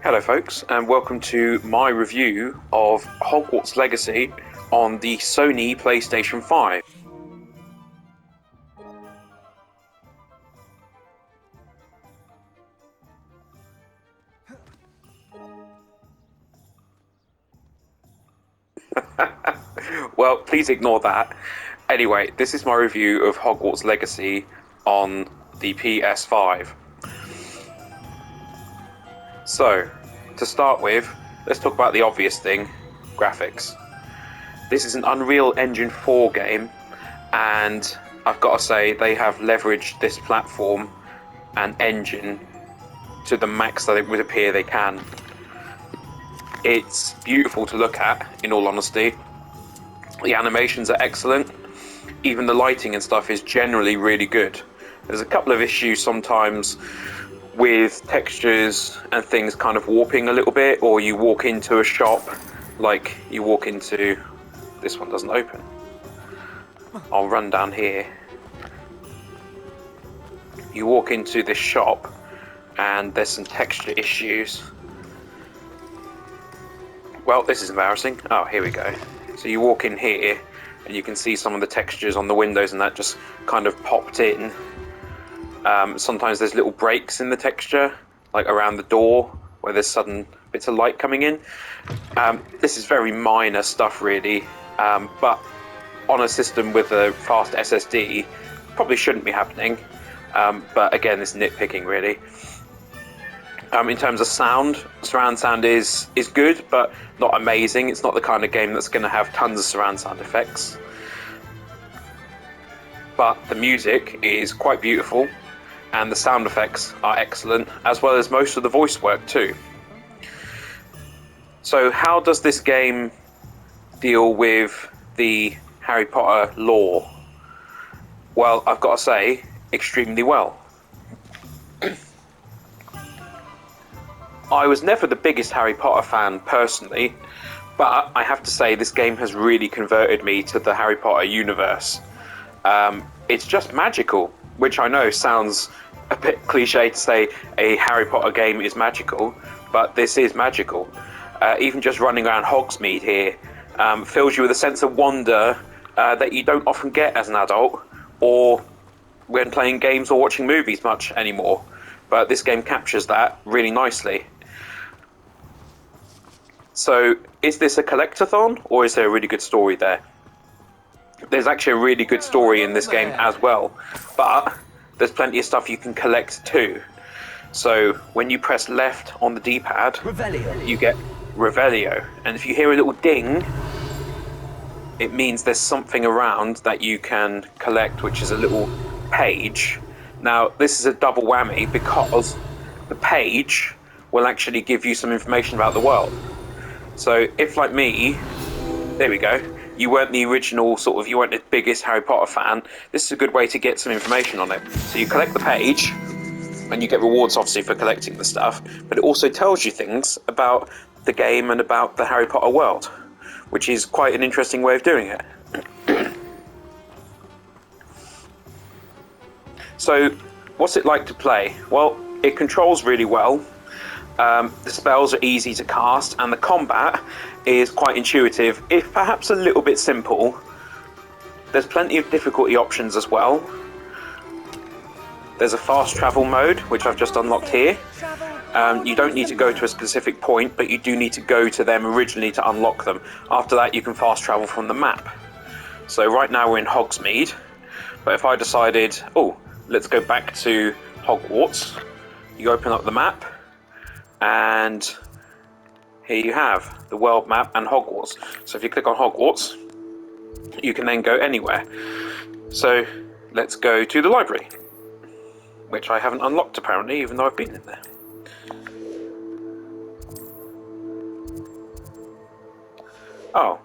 Hello folks, and welcome to my review of Hogwarts Legacy on the Sony PlayStation 5. Well, please ignore that. Anyway, this is my review of Hogwarts Legacy on the PS5. So, to start with, let's talk about the obvious thing, graphics. This is an Unreal Engine 4 game, and I've got to say, they have leveraged this platform and engine to the max that it would appear they can. It's beautiful to look at, in all honesty. The animations are excellent. Even the lighting and stuff is generally really good. There's a couple of issues sometimes with textures and things kind of warping a little bit, or you walk into a shop, like you walk into... This one doesn't open. I'll run down here. You walk into this shop and there's some texture issues. Well, this is embarrassing. Oh, here we go. So you walk in here and you can see some of the textures on the windows and that just kind of popped in. Sometimes there's little breaks in the texture, like around the door where there's sudden bits of light coming in. This is very minor stuff really, but on a system with a fast SSD probably shouldn't be happening, but again, it's nitpicking really. In terms of sound, surround sound is good, but not amazing. It's not the kind of game that's going to have tons of surround sound effects. But the music is quite beautiful, and the sound effects are excellent, as well as most of the voice work too. So how does this game deal with the Harry Potter lore? Well, I've got to say, extremely well. I was never the biggest Harry Potter fan personally, but I have to say this game has really converted me to the Harry Potter universe. It's just magical, which I know sounds a bit cliche to say a Harry Potter game is magical, but this is magical. Even just running around Hogsmeade here fills you with a sense of wonder that you don't often get as an adult, or when playing games or watching movies much anymore. But this game captures that really nicely. So, is this a collectathon, or is there a really good story there? There's actually a really good story in this game as well, but there's plenty of stuff you can collect too. So, when you press left on the D-pad, you get Revelio, and if you hear a little ding, it means there's something around that you can collect, which is a little page. Now, this is a double whammy because the page will actually give you some information about the world. So if, like me, there we go, you weren't the original you weren't the biggest Harry Potter fan, this is a good way to get some information on it. So you collect the page, and you get rewards obviously for collecting the stuff, but it also tells you things about the game and about the Harry Potter world, which is quite an interesting way of doing it. So, what's it like to play? Well, it controls really well. The spells are easy to cast, and the combat is quite intuitive, if perhaps a little bit simple. There's plenty of difficulty options as well. There's a fast travel mode, which I've just unlocked here. You don't need to go to a specific point, but you do need to go to them originally to unlock them. After that, you can fast travel from the map. So right now we're in Hogsmeade, but if I decided, let's go back to Hogwarts, you open up the map, and here you have the world map and Hogwarts. So if you click on Hogwarts, you can then go anywhere. So let's go to the library, which I haven't unlocked apparently, even though I've been in there. Oh.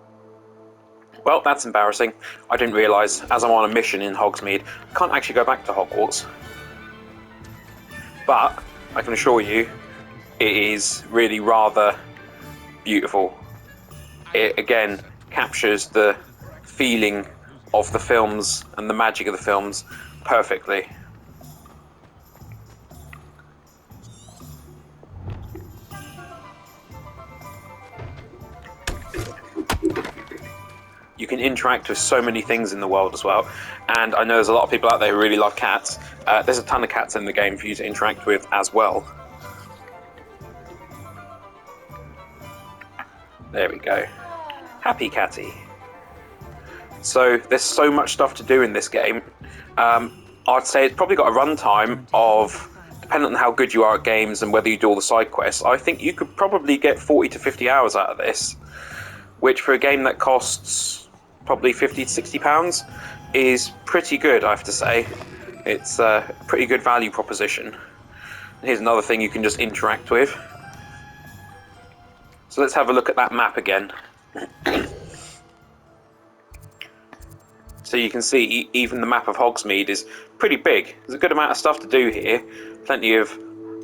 Well, that's embarrassing. I didn't realise, as I'm on a mission in Hogsmeade, I can't actually go back to Hogwarts. But I can assure you, it is really rather beautiful. It again captures the feeling of the films and the magic of the films perfectly. You can interact with so many things in the world as well. And I know there's a lot of people out there who really love cats. There's a ton of cats in the game for you to interact with as well. There we go. Happy catty. So there's so much stuff to do in this game. I'd say it's probably got a runtime of, depending on how good you are at games and whether you do all the side quests, I think you could probably get 40 to 50 hours out of this, which for a game that costs probably 50 to 60 pounds is pretty good, I have to say. It's a pretty good value proposition. Here's another thing you can just interact with. So let's have a look at that map again. So you can see even the map of Hogsmeade is pretty big. There's a good amount of stuff to do here. Plenty of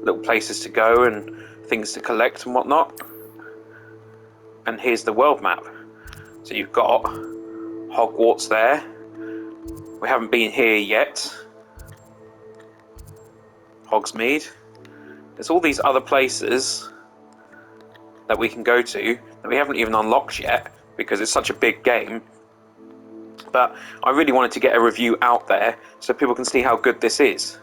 little places to go and things to collect and whatnot. And here's the world map. So you've got Hogwarts there. We haven't been here yet. Hogsmeade. There's all these other places that we can go to that we haven't even unlocked yet because it's such a big game. But I really wanted to get a review out there so people can see how good this is.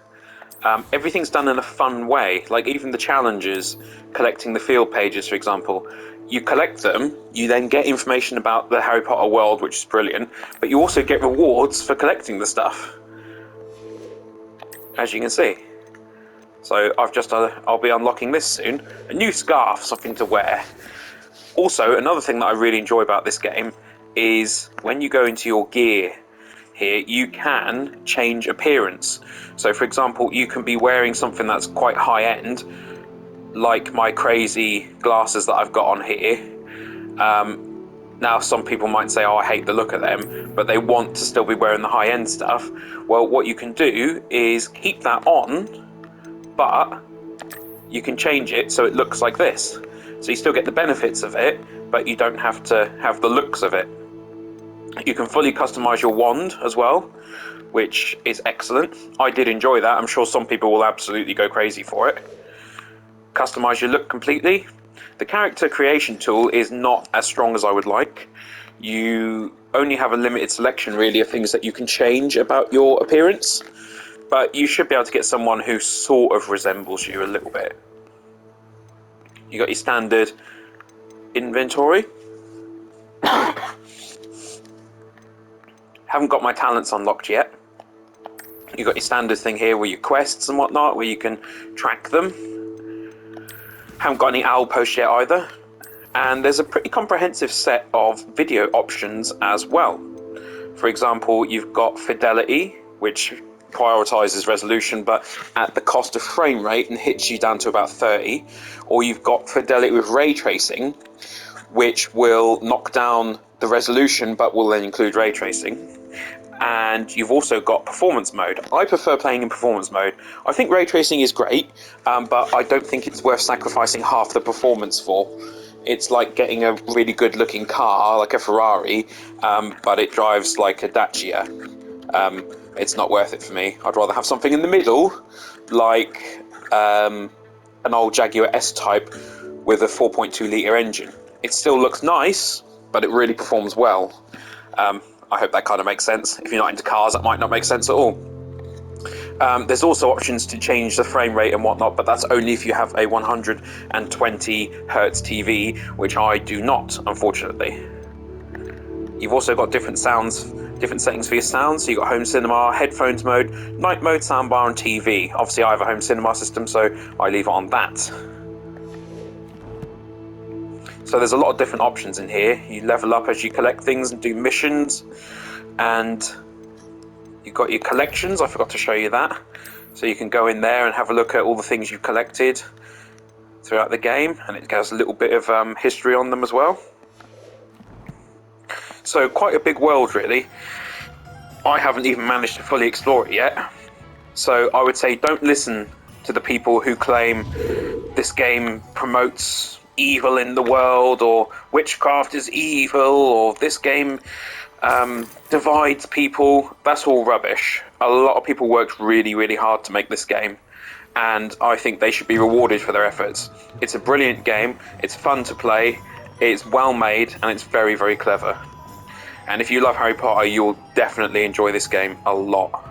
Everything's done in a fun way, like even the challenges, collecting the field pages, for example. You collect them, you then get information about the Harry Potter world, which is brilliant, but you also get rewards for collecting the stuff, as you can see. So I'll be unlocking this soon. A new scarf, something to wear. Also, another thing that I really enjoy about this game is when you go into your gear here, you can change appearance. So for example, you can be wearing something that's quite high end, like my crazy glasses that I've got on here. Now some people might say, oh, I hate the look of them, but they want to still be wearing the high end stuff. Well, what you can do is keep that on, but you can change it so it looks like this. So you still get the benefits of it, but you don't have to have the looks of it. You can fully customize your wand as well, which is excellent. I did enjoy that. I'm sure some people will absolutely go crazy for it. Customize your look completely. The character creation tool is not as strong as I would like. You only have a limited selection really of things that you can change about your appearance, but you should be able to get someone who sort of resembles you a little bit. You got your standard inventory. Haven't got my talents unlocked yet. You got your standard thing here with your quests and whatnot, where you can track them. Haven't got any owl posts yet either. And there's a pretty comprehensive set of video options as well. For example, you've got fidelity, which prioritizes resolution but at the cost of frame rate and hits you down to about 30. Or you've got fidelity with ray tracing, which will knock down the resolution but will then include ray tracing. And you've also got performance mode. I prefer playing in performance mode. I think ray tracing is great, but I don't think it's worth sacrificing half the performance for. It's like getting a really good looking car, like a Ferrari, but it drives like a Dacia. It's not worth it for me. I'd rather have something in the middle, like an old Jaguar S-Type with a 4.2 litre engine. It still looks nice, but it really performs well. I hope that kind of makes sense. If you're not into cars, that might not make sense at all. There's also options to change the frame rate and whatnot, but that's only if you have a 120 Hertz TV, which I do not, unfortunately. You've also got different settings for your sounds. So you've got home cinema, headphones mode, night mode, soundbar, and TV. Obviously, I have a home cinema system, so I leave it on that. So there's a lot of different options in here. You level up as you collect things and do missions, and you've got your collections. I forgot to show you that. So you can go in there and have a look at all the things you've collected throughout the game, and it has a little bit of history on them as well. So quite a big world really. I haven't even managed to fully explore it yet. So I would say don't listen to the people who claim this game promotes evil in the world, or witchcraft is evil, or this game divides people. That's all rubbish. A lot of people worked really, really hard to make this game, and I think they should be rewarded for their efforts. It's a brilliant game, it's fun to play, it's well made, and it's very, very clever. And if you love Harry Potter, you'll definitely enjoy this game a lot.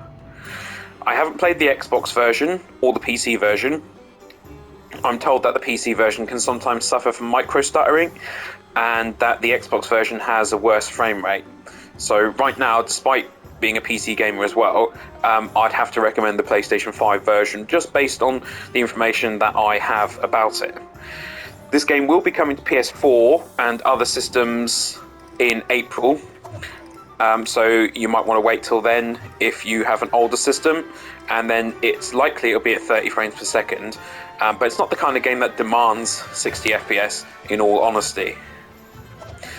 I haven't played the Xbox version or the PC version. I'm told that the PC version can sometimes suffer from micro stuttering, and that the Xbox version has a worse frame rate. So right now, despite being a PC gamer as well, I'd have to recommend the PlayStation 5 version, just based on the information that I have about it. This game will be coming to PS4 and other systems in April, so you might want to wait till then if you have an older system, and then it's likely it'll be at 30 frames per second, but it's not the kind of game that demands 60 FPS, in all honesty.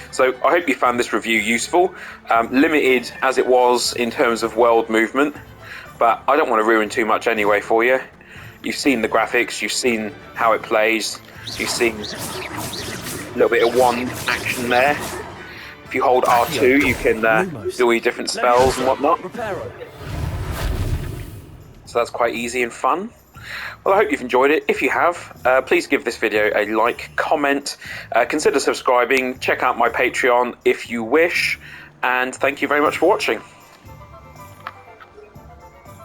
So I hope you found this review useful, limited as it was in terms of world movement, but I don't want to ruin too much anyway for you. You've seen the graphics, you've seen how it plays, you've seen a little bit of wand action there. If you hold R2, you can do all your different spells and whatnot. So that's quite easy and fun. Well, I hope you've enjoyed it. If you have, please give this video a like, comment, consider subscribing, check out my Patreon if you wish, and thank you very much for watching.